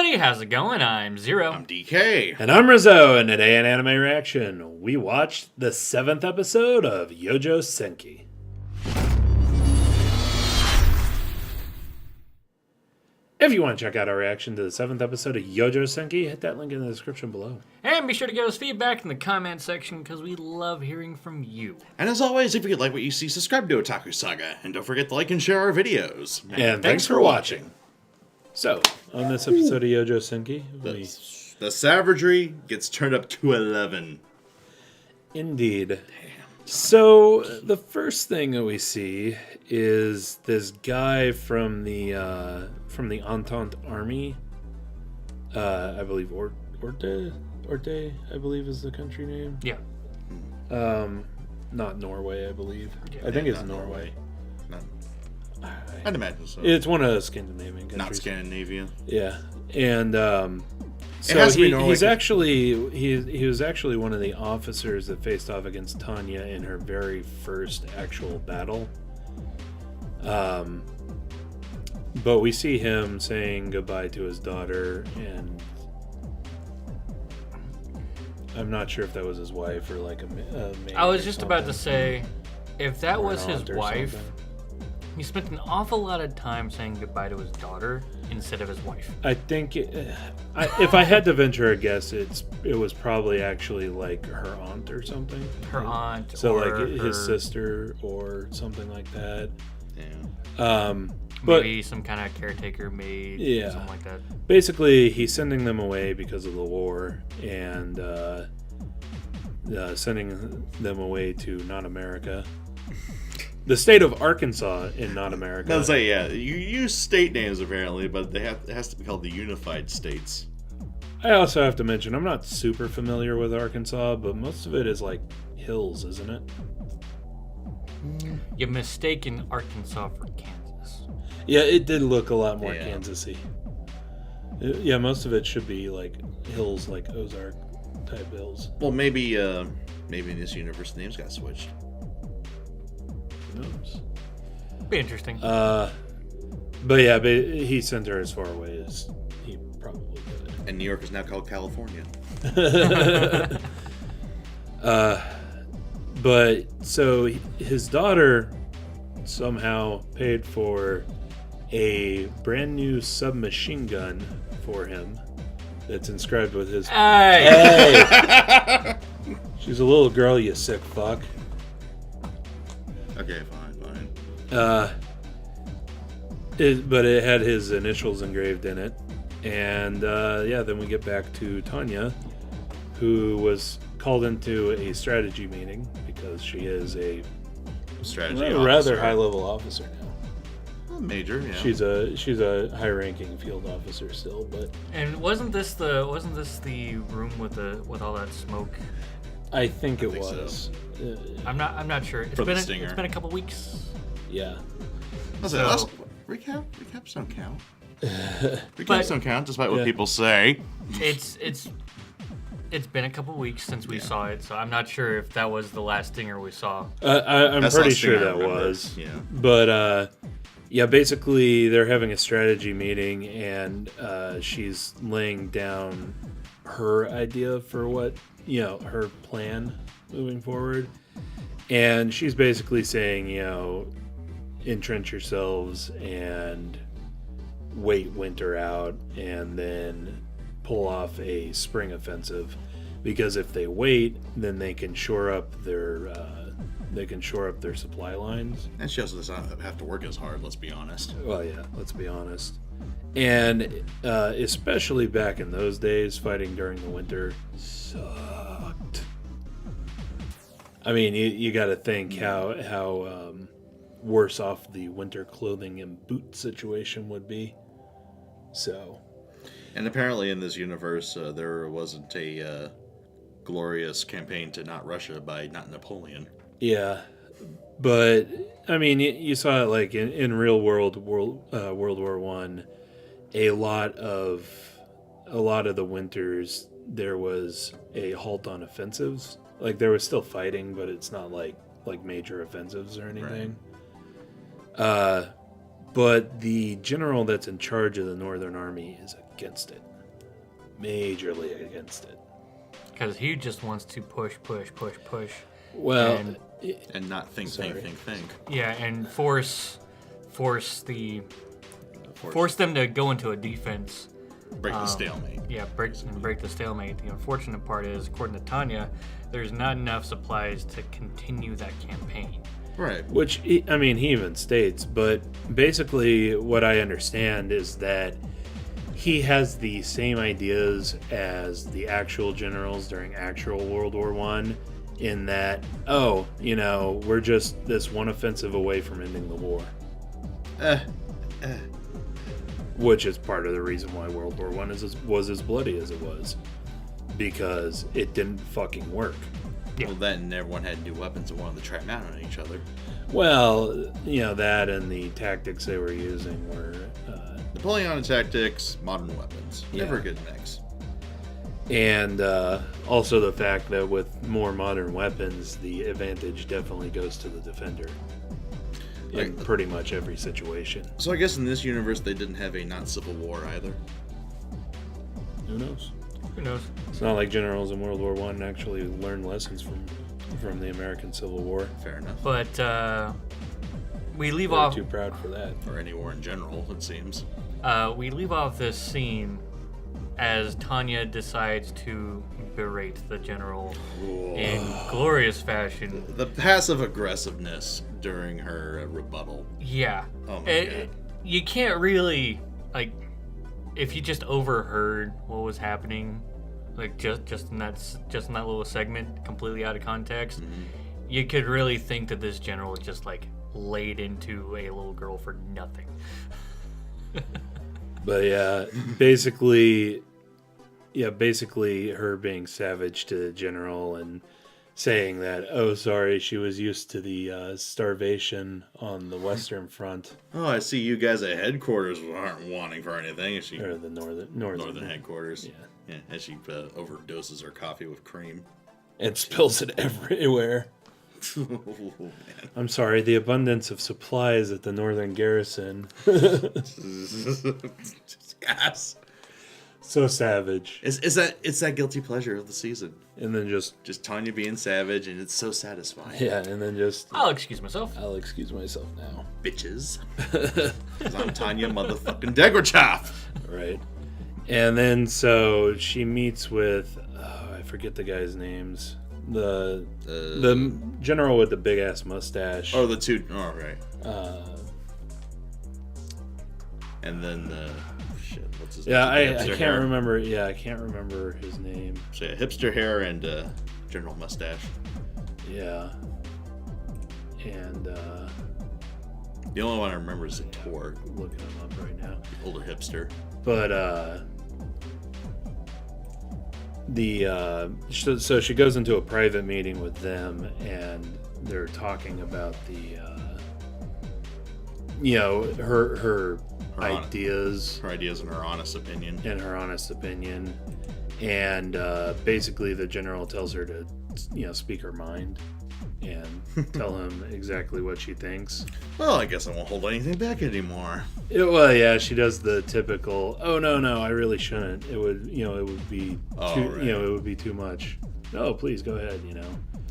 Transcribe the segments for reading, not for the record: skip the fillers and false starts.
everybody, how's it going? I'm Zero. I'm DK. And I'm Rizzo, and today in Anime Reaction, we watched the 7th episode of Youjo Senki. If you want to check out our reaction to the 7th episode of Youjo Senki, hit that link in the description below. And be sure to give us feedback in the comment section because we love hearing from you. And as always, if you like what you see, subscribe to Otaku Saga. And don't forget to like and share our videos. And thanks for watching. So, on this episode of Youjo Senki, the savagery gets turned up to 11. Indeed. Damn. So, the first thing that we see is this guy from the Entente Army. I believe Orte, I believe is the country name. Yeah. Not Norway, I believe. Yeah, I think it's Norway. I'd imagine so. It's one of the Scandinavian countries. Not Scandinavia. Yeah, and so he's actually he was actually one of the officers that faced off against Tanya in her very first actual battle. But we see him saying goodbye to his daughter, and I'm not sure if that was his wife or like a maid. I was just about to say, if that was his wife, he spent an awful lot of time saying goodbye to his daughter instead of his wife. I think, if I had to venture a guess, it was probably actually like her aunt or something. Her aunt, so or like his sister or something like that. Yeah. But maybe some kind of caretaker maid, something like that. Basically, he's sending them away because of the war, and sending them away to not America. The state of Arkansas in not America. I'll say, yeah, you use state names apparently, but it has to be called the Unified States. I also have to mention, I'm not super familiar with Arkansas, but most of it is like hills, isn't it? You're mistaken Arkansas for Kansas. Yeah, it did look a lot more Kansas-y. Yeah, most of it should be like hills, like Ozark type hills. Well, maybe in this universe the names got switched. Who knows? Be interesting. But he sent her as far away as he probably could. And New York is now called California. But so his daughter somehow paid for a brand new submachine gun for him that's inscribed with his. Hey! She's a little girl, you sick fuck. Okay, fine. But it had his initials engraved in it. And then we get back to Tanya, who was called into a strategy meeting because she is a rather high-level officer now. Major, yeah. She's a high-ranking field officer still, but. And wasn't this the room with all that smoke? I think it was. So. I'm not sure. It's been a couple weeks. Yeah. Recaps don't count. Recaps don't count, despite what people say. It's been a couple weeks since we saw it, so I'm not sure if that was the last stinger we saw. I'm pretty sure that was. Yeah. But basically they're having a strategy meeting, and she's laying down her idea for what her plan moving forward, and she's basically saying entrench yourselves and wait winter out and then pull off a spring offensive, because if they wait, then they can shore up their supply lines. And she also does not have to work as hard, let's be honest. Well, yeah, let's be honest. And especially back in those days, fighting during the winter sucked. I mean, you got to think how worse off the winter clothing and boot situation would be. So. And apparently in this universe, there wasn't a glorious campaign to not Russia by not Napoleon. Yeah, but I mean, you saw it like in real World War I. A lot of the winters there was a halt on offensives. Like there was still fighting, but it's not like major offensives or anything. Right. But the general that's in charge of the Northern Army is against it. majorly against it. Because he just wants to push. Well, and not think. Yeah, and force them to go into a defense. Break the stalemate. Yeah, break the stalemate. The unfortunate part is, according to Tanya, there's not enough supplies to continue that campaign. Right. Which, he even states, but basically what I understand is that he has the same ideas as the actual generals during actual World War I, in that, we're just this one offensive away from ending the war. Which is part of the reason why World War I was as bloody as it was. Because it didn't fucking work. Yeah. Well, then everyone had new weapons and wanted to try them out on each other. Well, that and the tactics they were using were... Napoleonic tactics, modern weapons. Never a good mix. And also the fact that with more modern weapons, the advantage definitely goes to the defender. In pretty much every situation. So I guess in this universe they didn't have a not-civil war either. Who knows? Who knows? It's not like generals in World War I actually learned lessons from the American Civil War. Fair enough. But we leave They're off... too proud for that. Or any war in general, it seems. We leave off this scene as Tanya decides to berate the general in glorious fashion. The passive aggressiveness during her rebuttal. Yeah. Oh my God. You can't really, if you just overheard what was happening, just in that little segment, completely out of context, you could really think that this general just laid into a little girl for nothing. But yeah, basically her being savage to the general and saying that, sorry, she was used to the starvation on the Western Front. Oh, I see you guys at headquarters aren't wanting for anything. Or the northern headquarters. Yeah. As she overdoses her coffee with cream. And spills it everywhere. Oh, man. I'm sorry, the abundance of supplies at the northern garrison. Yes. So savage. It's that guilty pleasure of the season. And then just Tanya being savage, and it's so satisfying. Yeah, and then just... I'll excuse myself now. Bitches. 'Cause I'm Tanya motherfucking Degrachoff. Right. And then so she meets with... I forget the guys' names. The general with the big ass mustache. Oh, the two. Oh, right. And then shit. What's his name? Yeah, I can't remember. Yeah, I can't remember his name. So yeah, hipster hair and general mustache. Yeah. And the only one I remember is Tor. Looking him up right now. The older hipster. But so she goes into a private meeting with them, and they're talking about the her ideas, and her honest opinion, and basically the general tells her to speak her mind and tell him exactly what she thinks. Well, I guess I won't hold anything back anymore. Well, yeah, she does the typical, oh no, I really shouldn't. It would, it would be too, right. it would be too much. No, please go ahead,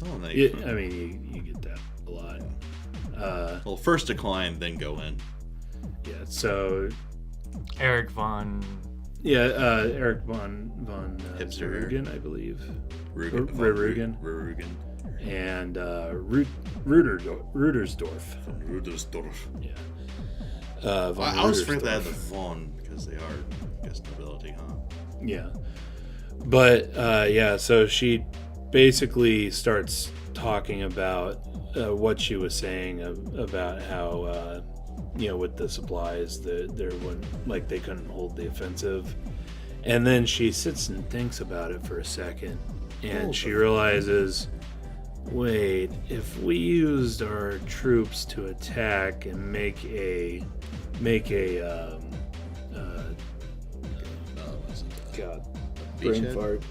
Oh, no, you get that a lot. Well, first decline, then go in. Yeah, so Eric von Hipster. Rugen, I believe. Rugen. And Rudersdorf. Von Rudersdorf. Yeah. I always forget that I had the von because they are, I guess, nobility, huh? Yeah. But, so she basically starts talking about what she was saying about how, with the supplies, they couldn't hold the offensive. And then she sits and thinks about it for a second, and she realizes, wait, if we used our troops to attack and make a brain fart.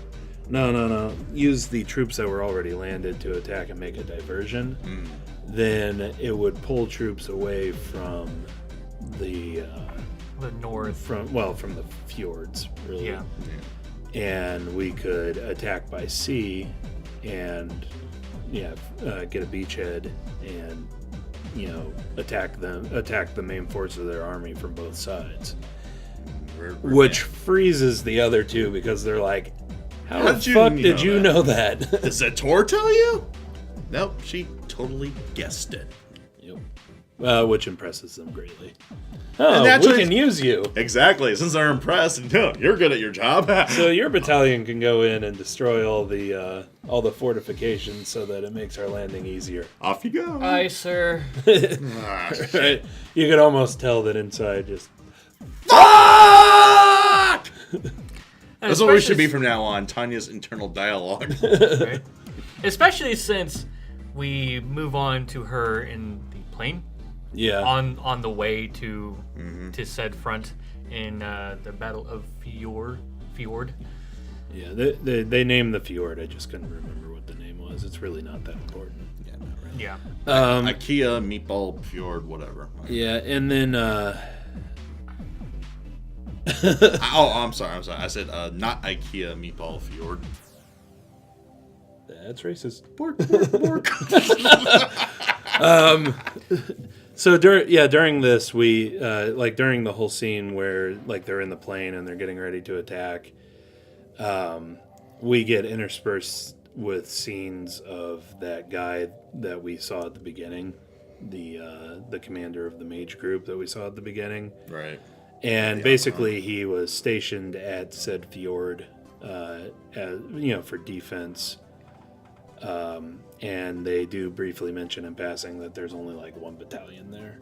No. Use the troops that were already landed to attack and make a diversion. Then it would pull troops away from the north. From the fjords, really. Yeah. and we could attack by sea and get a beachhead and attack the main force of their army from both sides, which freezes the other two because they're like, how the fuck did you know that? Does the Tor tell you? Nope, she totally guessed it. Yep. Which impresses them greatly. Oh, we can use you. Exactly. Since they're impressed, you're good at your job. So your battalion can go in and destroy all the fortifications so that it makes our landing easier. Off you go. Aye, sir. Right? You could almost tell that inside just... Fuck! That's what we should be from now on. Tanya's internal dialogue. Right? Especially since we move on to her in the plane. Yeah. On the way to said front in the Battle of Fjord. Yeah, they named the fjord. I just couldn't remember what the name was. It's really not that important. Yeah, not really. Yeah. IKEA, Meatball, Fjord, whatever. Yeah, and then I'm sorry. I said not IKEA, Meatball, Fjord. That's racist. Bork, bork, bork. So during this, we during the whole scene where they're in the plane and they're getting ready to attack, we get interspersed with scenes of that guy that we saw at the beginning, the commander of the mage group that we saw at the beginning. Right. And basically, he was stationed at said fjord, for defense. And they do briefly mention in passing that there's only one battalion there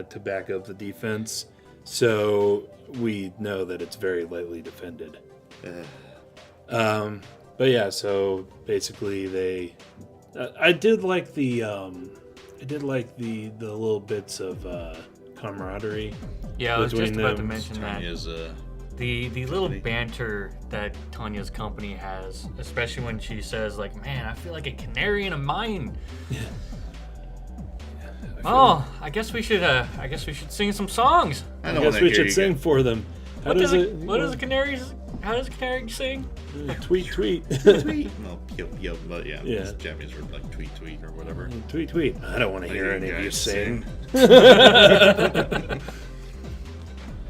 to back up the defense. So we know that it's very lightly defended. But yeah, so basically they... I did like the little bits of camaraderie. Yeah, I was just about to mention Tanya's, that. The little banter that Tanya's company has, especially when she says, man, I feel like a canary in a mine. Yeah. I guess we should sing some songs. I guess we should sing for them. How does a canary sing? Tweet, tweet. Tweet. Well, yo, but yeah. Japanese word tweet, tweet, or whatever. Tweet, tweet. I don't want to hear any of you sing.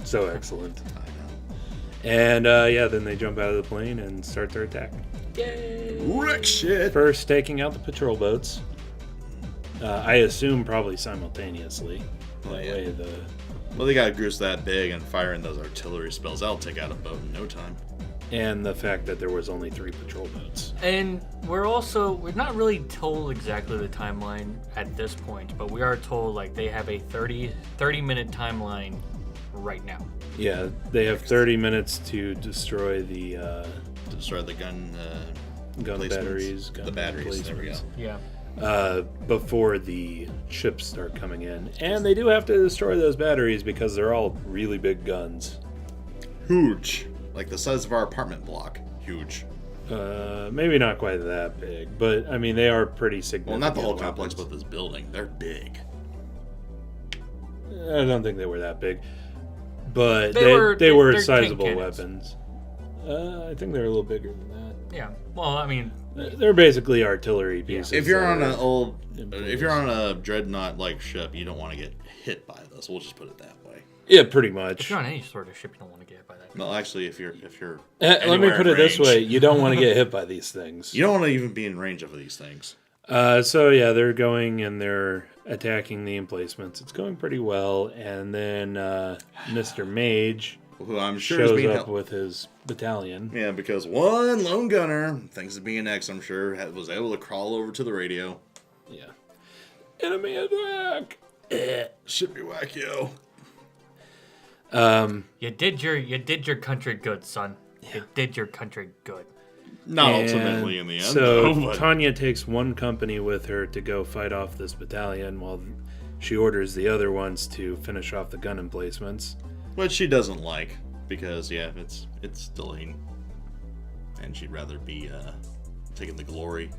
So excellent. And then they jump out of the plane and start their attack. Yay! Wreck shit! First, taking out the patrol boats. I assume probably simultaneously. Well, they got groups that big and firing those artillery spells. That'll take out a boat in no time. And the fact that there was only 3 patrol boats. And we're not really told exactly the timeline at this point, but we are told they have a 30-minute timeline right now. Yeah, they have 30 minutes to destroy the gun batteries. The batteries, there we go. Yeah. Before the ships start coming in. And they do have to destroy those batteries because they're all really big guns. Huge. Like the size of our apartment block. Huge. Maybe not quite that big, but I mean, they are pretty significant. Well, not the whole complex, but this building. They're big. I don't think they were that big. But they were sizable weapons. I think they're a little bigger than that. Yeah. Well, I mean, they're basically artillery pieces. If you're on a dreadnought ship, you don't want to get hit by this. We'll just put it that way. Yeah, pretty much. If you're on any sort of ship, you don't want to get hit by that. Well, actually, if you're let me put it this way: you don't want to get hit by these things. You don't want to even be in range of these things. So yeah, they're going and they're attacking the emplacements. It's going pretty well, and then Mr. Mage, who I'm sure shows up with his battalion. Yeah, because one lone gunner, thanks to BNX, I'm sure, was able to crawl over to the radio. Yeah. Enemy attack! Should be whack, yo. You did your country good, son. Yeah. You did your country good. Not ultimately in the end. So Tanya takes one company with her to go fight off this battalion while she orders the other ones to finish off the gun emplacements. Which she doesn't like because, it's delaying. And she'd rather be taking the glory.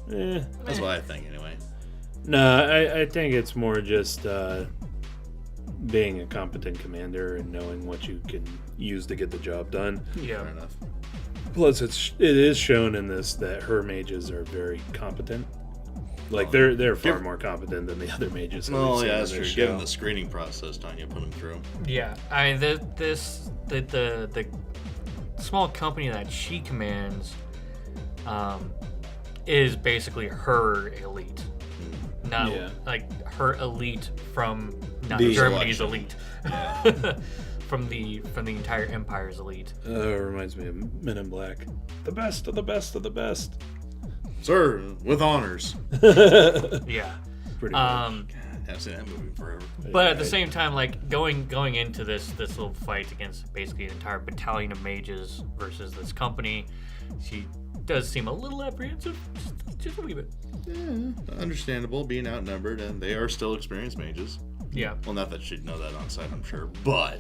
That's what I think, anyway. No, I think it's more just being a competent commander and knowing what you can use to get the job done. Yeah. Fair enough. Plus, it is shown in this that her mages are very competent. Like, they're far more competent than the other mages. Well, yeah, that's true. Given the screening process Tanya put them through. Yeah, I mean, the small company that she commands is basically her elite. Not like her elite from not The Germany's selection. elite. Yeah. from the entire empire's elite. It reminds me of Men in Black. The best of the best of the best. Sir, with honors. Yeah. Pretty much. God, I've seen that movie forever. But at the same time, like going into this little fight against basically an entire battalion of mages versus this company, she does seem a little apprehensive, just a wee bit. Yeah, understandable, being outnumbered, and they are still experienced mages. Yeah. Well, not that she'd know that on site, I'm sure, but...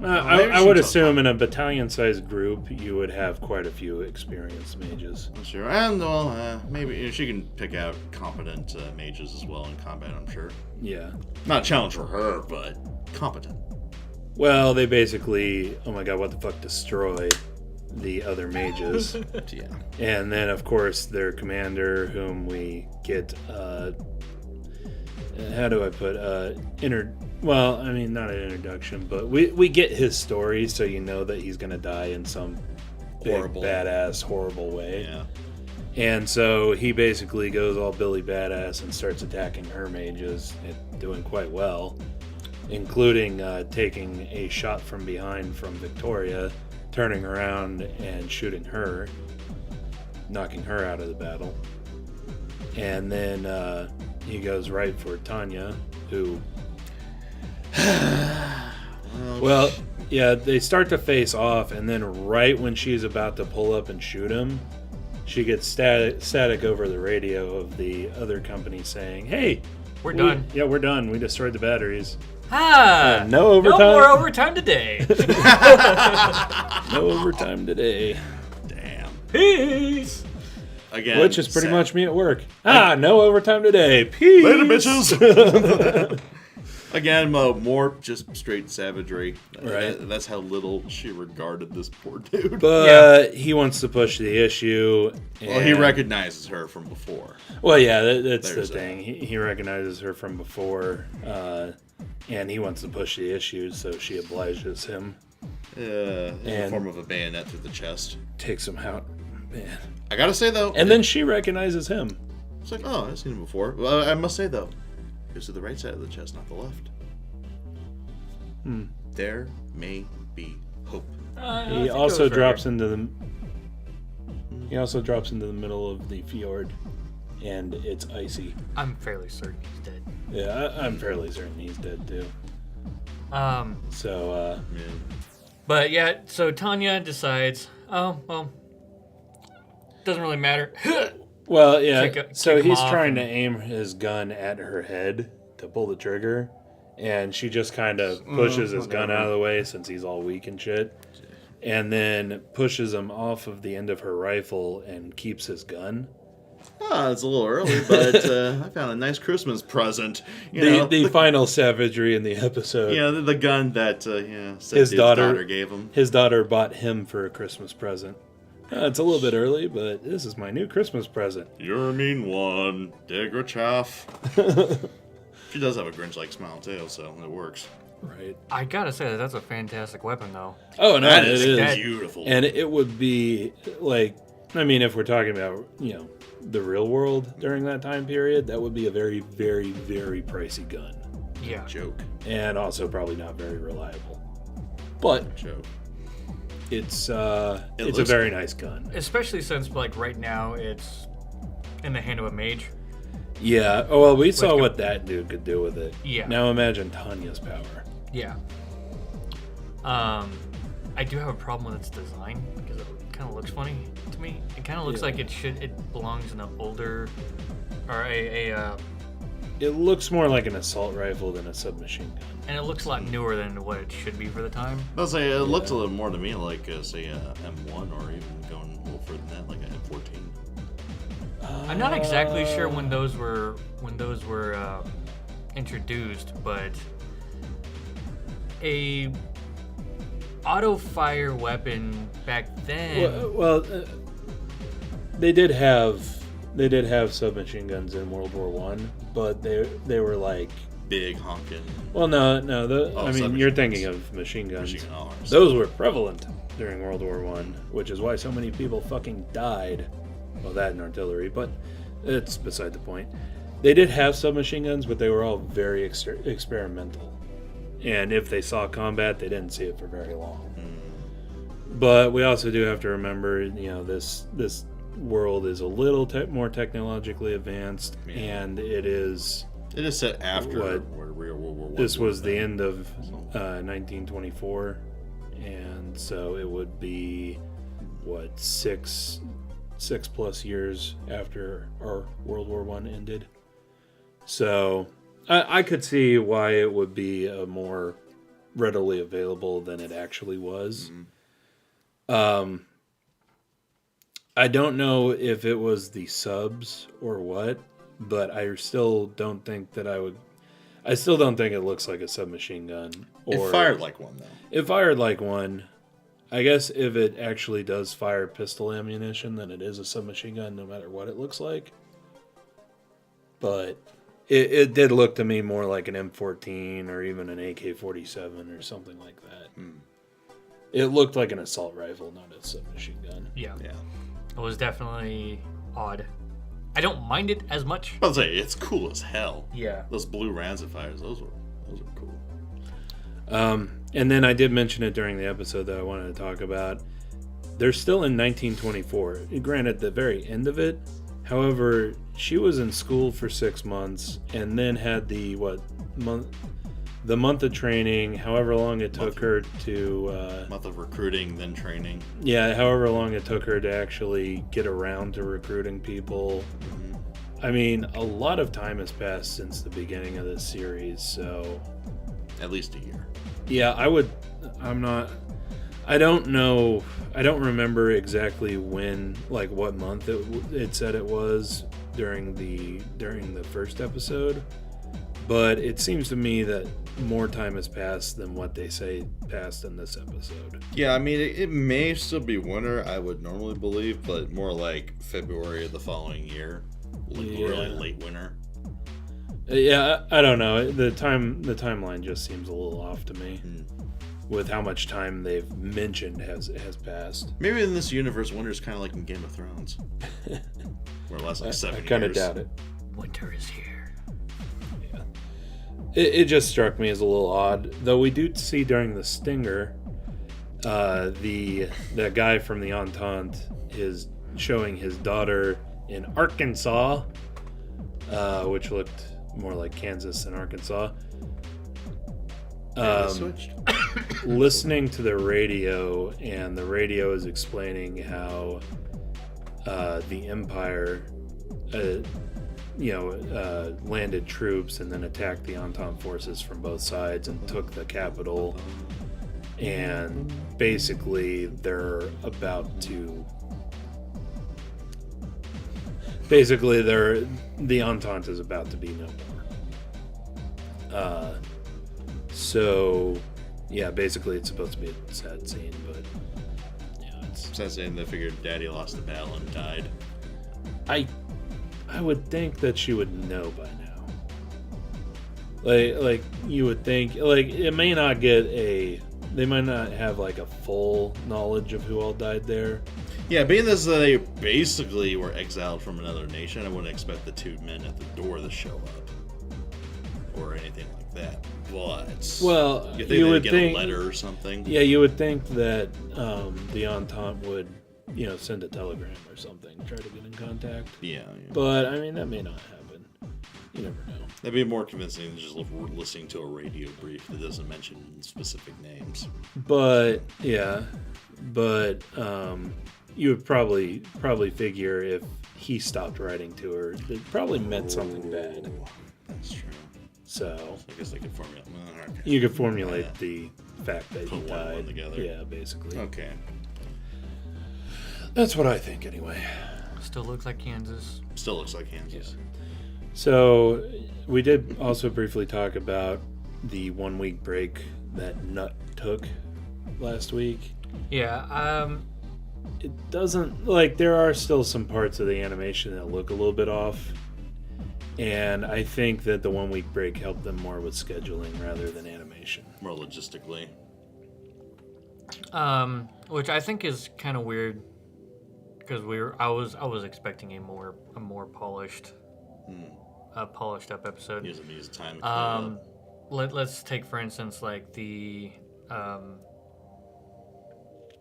I would assume in a battalion-sized group, you would have quite a few experienced mages. I'm sure. And, well, maybe she can pick out competent mages as well in combat, I'm sure. Yeah. Not a challenge for her, but competent. Well, they basically, oh my god, what the fuck, destroy the other mages. Yeah. And then, of course, their commander, whom we get, how do I put, well, I mean, not an introduction, but we get his story, so you know that he's going to die in some big, Horrible. badass, horrible way. Yeah. And so he basically goes all Billy Badass and starts attacking her mages, and doing quite well, including taking a shot from behind from Victoria, turning around and shooting her, knocking her out of the battle. And then he goes right for Tanya, who... Well, yeah, they start to face off, and then right when she's about to pull up and shoot him, she gets static over the radio of the other company saying, "Hey, We're done. Yeah, we're done. We destroyed the batteries. Ah! No overtime. No more overtime today. No overtime today." Damn. Peace. Again. Which is pretty sad. much me at work. No overtime today. Peace. Later, bitches. Again, more just straight savagery. Right. That's how little she regarded this poor dude. But he wants to push the issue. Well, he recognizes her from before. Well, yeah, that's There's the thing. He recognizes her from before, and he wants to push the issue, so she obliges him. In the form of a bayonet through the chest. Takes him out. Man. I gotta say, though... And then she recognizes him. It's like, oh, I've seen him before. Well, I must say, though, it was to the right side of the chest, not the left. There may be hope. He also drops into the... He also drops into the middle of the fjord, and it's icy. I'm fairly certain he's dead. Yeah, I'm fairly certain he's dead, too. So, Yeah. But yeah, so Tanya decides, oh, well, doesn't really matter. well, yeah, Kick so him he's off trying to aim his gun at her head to pull the trigger, and she just kind of pushes his gun out of the way since he's all weak and shit, and then pushes him off of the end of her rifle and keeps his gun. Ah, it's a little early, but I found a nice Christmas present. The final savagery in the episode. Yeah, the gun that His daughter gave him. His daughter bought him for a Christmas present. It's a little bit early, but this is my new Christmas present. You're a mean one, Digrachaff. She does have a Grinch-like smile too, so it works. Right. I gotta say that's a fantastic weapon, though. Oh no, That it is is beautiful. And it would be like, I mean, if we're talking about the real world during that time period, that would be a very, very, very pricey gun, Yeah. Joke. and also probably not very reliable. But Joke. it's a looks very nice gun. Especially since, like, right now it's in the hand of a mage. Yeah. Oh well, we saw Like a- what that dude could do with it. Yeah. Now imagine Tanya's power. Yeah. I do have a problem with its design because it kind of looks funny to me. It kind of looks like it belongs in an older, or It looks more like an assault rifle than a submachine gun. and it looks a lot newer than what it should be for the time. I'll say it looked a little more to me like, say, a M1 or even going a little further than that, like an M14. I'm not exactly sure when those were introduced, but a auto fire weapon back then. Well, they did have submachine guns in World War One, but they were like big honking. Well, no. I mean, you're thinking of machine guns. Those were prevalent during World War One, which is why so many people fucking died. Well, that and artillery, but it's beside the point. They did have submachine guns, but they were all very experimental. And if they saw combat, they didn't see it for very long. But we also do have to remember, this world is a little more technologically advanced, and it is set after World War I. This was the end of 1924, and so it would be six plus years after our World War I ended. So I could see why it would be more readily available than it actually was. I don't know if it was the subs or what, but I still don't think that I still don't think it looks like a submachine gun. It fired like one, though. It fired like one. I guess if it actually does fire pistol ammunition, then it is a submachine gun, no matter what it looks like. But it did look to me more like an M14 or even an AK-47 or something like that. It looked like an assault rifle, not a submachine gun. Yeah. It was definitely odd. I don't mind it as much. I'll say it's cool as hell. Yeah. Those blue rounds it fires, those were cool. And then I did mention it during the episode that I wanted to talk about. They're still in 1924. Granted, the very end of it. However, she was in school for 6 months and then had the month of training, however long it took her to... month of recruiting, then training. Yeah, however long it took her to actually get around to recruiting people. I mean, a lot of time has passed since the beginning of this series, so... At least a year. Yeah, I don't know. I don't remember exactly when, like what month it said it was during the first episode. But it seems to me that more time has passed than what they say passed in this episode. Yeah, I mean, it may still be winter, I would normally believe, but more like February of the following year. Really late winter. Yeah, I don't know. The timeline just seems a little off to me. With how much time they've mentioned has passed. Maybe in this universe, winter's kind of like in Game of Thrones. Where it lasts like 7 years. I kind of doubt it. Winter is here. Yeah. It just struck me as a little odd. Though we do see during the stinger, the guy from the Entente is showing his daughter in Arkansas, which looked more like Kansas than Arkansas. Listening to the radio, and the radio is explaining how the Empire landed troops and then attacked the Entente forces from both sides and took the capital, and basically the Entente is about to be no more. So yeah, basically it's supposed to be a sad scene, but yeah, it's sad scene. They figured Daddy lost the battle and died. I would think that she would know by now. Like you would think, like it may not they might not have like a full knowledge of who all died there. Yeah, being that they basically were exiled from another nation, I wouldn't expect the two men at the door to show up or anything like that. But you would think a letter or something. Yeah, you would think that the Entente would, send a telegram or something, try to get in contact. Yeah. But I mean, that may not happen. You never know. That'd be more convincing than just listening to a radio brief that doesn't mention specific names. But you would probably figure if he stopped writing to her, it probably meant something bad. That's true. So I guess they could formulate. You could formulate the fact that he died. One together. Yeah, basically. Okay. That's what I think, anyway. Still looks like Kansas. Still looks like Kansas. Yeah. So we did also briefly talk about the 1 week break that Nut took last week. Yeah. It doesn't, like, there are still some parts of the animation that look a little bit off. And I think that the 1 week break helped them more with scheduling rather than animation. More logistically. Which I think is kind of weird because I was expecting a more polished polished up episode. Use time. Let's take for instance like the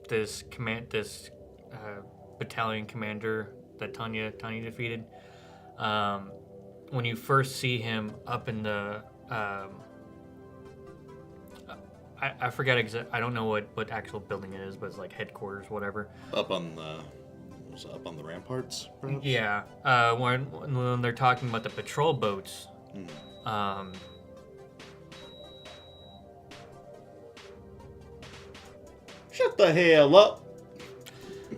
this battalion commander that Tanya defeated. When you first see him up in the I forget I don't know what actual building it is, but it's like headquarters, whatever. Up on the ramparts, perhaps? Yeah. When they're talking about the patrol boats. Shut the hell up.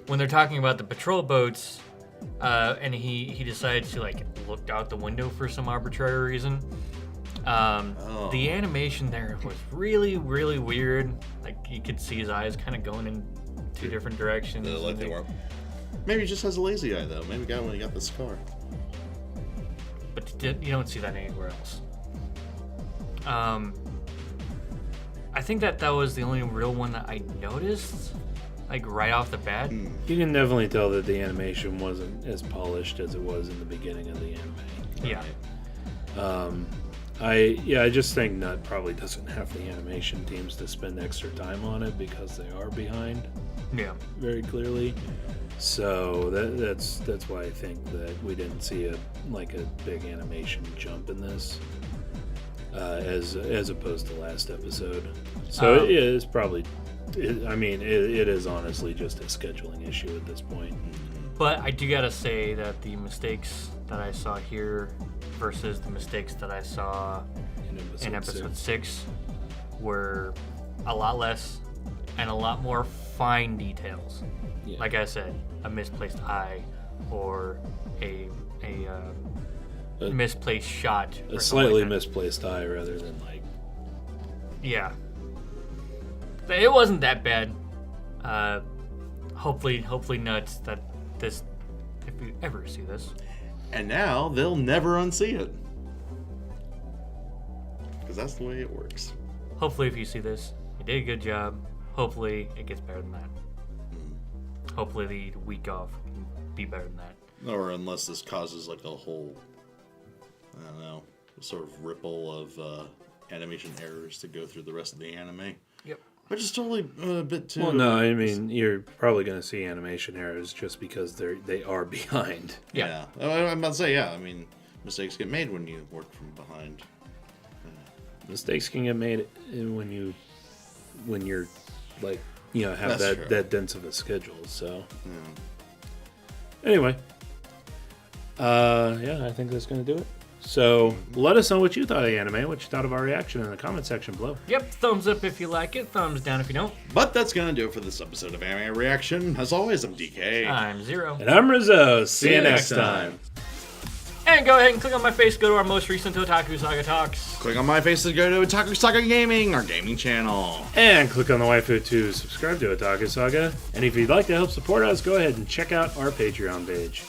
When they're talking about the patrol boats, and he decides to like look out the window for some arbitrary reason. The animation there was really, really weird. Like you could see his eyes kind of going in two different directions. Like they weren't. Maybe he just has a lazy eye though. Maybe got when he got the scar. But you don't see that anywhere else. I think that was the only real one that I noticed, like right off the bat. You can definitely tell that the animation wasn't as polished as it was in the beginning of the anime. Yeah. I just think Nut probably doesn't have the animation teams to spend extra time on it because they are behind. Yeah. Very clearly. So that's why I think that we didn't see a big animation jump in this, as opposed to last episode. So it is probably. It is honestly just a scheduling issue at this point. But I do gotta say that the mistakes that I saw here versus the mistakes that I saw in episode 6 were a lot less and a lot more fine details. Yeah. Like I said, a misplaced eye or a misplaced shot. A slightly misplaced eye rather than like... Yeah. It wasn't that bad. Hopefully Nuts that this, if you ever see this. And now they'll never unsee it. Because that's the way it works. Hopefully if you see this, you did a good job. Hopefully it gets better than that. Hopefully the week off can be better than that. Or unless this causes like a whole, I don't know, sort of ripple of animation errors to go through the rest of the anime. Yep. Which is totally a bit too... Well, no, I mean, you're probably going to see animation errors just because they are behind. Yeah. I'm about to say, yeah. I mean, mistakes get made when you work from behind. Mistakes can get made when you're like, have that dense of a schedule. So, anyway, I think that's going to do it. So let us know what you thought of the anime, what you thought of our reaction in the comment section below. Yep, thumbs up if you like it, thumbs down if you don't. But that's going to do it for this episode of Anime Reaction. As always, I'm DK. I'm Zero. And I'm Rizzo. See you next time. And go ahead and click on my face, go to our most recent Otaku Saga Talks. Click on my face to go to Otaku Saga Gaming, our gaming channel. And click on the waifu to subscribe to Otaku Saga. And if you'd like to help support us, go ahead and check out our Patreon page.